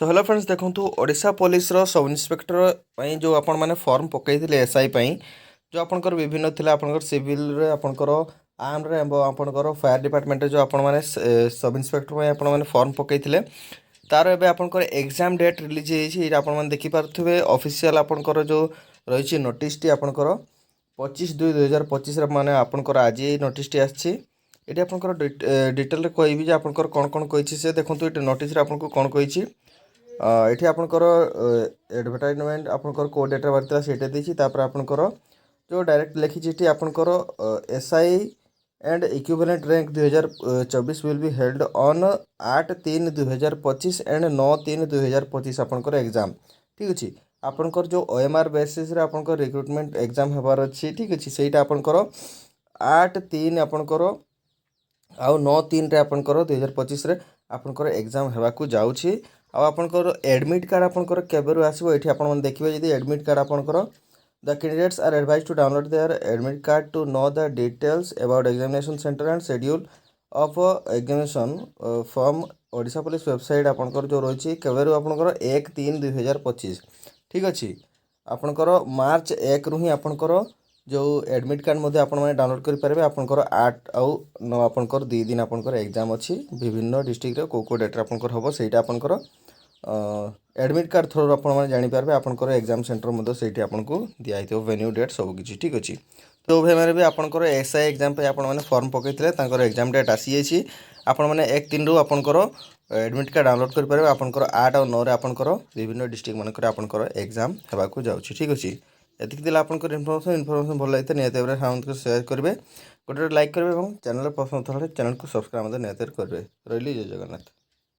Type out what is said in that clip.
So hello friends देखो Odisha police रो sub inspector पई जो आपण माने फॉर्म पकईथिले एसआई पई जो आपनकर विभिन्न थिला आपनकर सिविल रे आपनकर आर्म रे आपनकर फायर डिपार्टमेंट जो आपण माने सब इन्स्पेक्टर पई आपण माने फॉर्म पकईथिले तार एबे आपनकर एग्जाम डेट रिलीज हेछि एटा आपण माने देखि पारथुबे ऑफिशियल आपनकर जो रहिछि नोटिस टी आपनकर 25/2/2025 रे माने आपनकर आज नोटिस टी आछि एटी आपनकर डिटेल रे कहबी जे आपनकर कोन कोन कहिछि से देखंतु एटी नोटिस रे आपनको कोन कहिछि ये आपंकर एडभर्टाइजमेंट आपंकर को डेट बाहर से देपर आपंकर जो डायरेक्ट लिखी आपंकर SI and equivalent rank 2024 will be held on 8/3/2025 and 9/3/2025 आपंकर एग्जाम ठीक अच्छे आपंकर जो ओएमआर बेसिस आपंकर रिक्रुटमेंट एग्जाम होबार अच्छी ठीक अच्छे से आपंकर 8/3 आपंकर आउ 9/3 रे आपंकर 2025 रे आपंकर एग्जाम होबाकू जाउछि आपंकर एडमिट कार्ड आपंकर केबेरु आसीबो एठी आपण मन देखिबे जदी एडमिट कार्ड आपंकर the candidates are advised to download their admit card to know the details about examination centre and schedule of examination from Odisha police website आपंकर जो रही केबेरु आपंकर 1/3/2025 ठीक अच्छे आपंकर मार्च 1 रु ही आपंकर जो एडमिट कार्ड मध्य आपण माने डाउनलोड करि पारबे आपनकर 8 आउ 9 आपनकर 2 दिन आपनकर एग्जाम अछि विभिन्न डिस्ट्रिक्ट रे को डेट आपनकर होबो सेटा आपनकर एडमिट कार्ड थ्रू आपण माने जानि पारबे आपनकर एग्जाम सेंटर मध्य सेठी आपनको दिया हितो वेन्यू डेट सब किछि ठीक अछि तो भाई माने भी आपनकर एसआई एग्जाम पे आपण माने फॉर्म पकैतले तांकर एग्जाम डेट आसी जायछि आपण माने 1/3 रु आपनकर एडमिट कार्ड डाउनलोड करि पारबे आपनकर 8 और 9 रे आपनकर विभिन्न डिस्ट्रिक्ट मानकर आपनकर एग्जाम हेबाकू जाउछि ठीक अछि एतिक दिला आपनकर इनफॉरमेशन भल लागिते नियत भाବରେ साउंड शेयर करेंगे गोटे लाइक करेंगे और चैनल पसंद थले चैनल को सब्सक्राइब नियत करेंगे रही जय जगन्नाथ।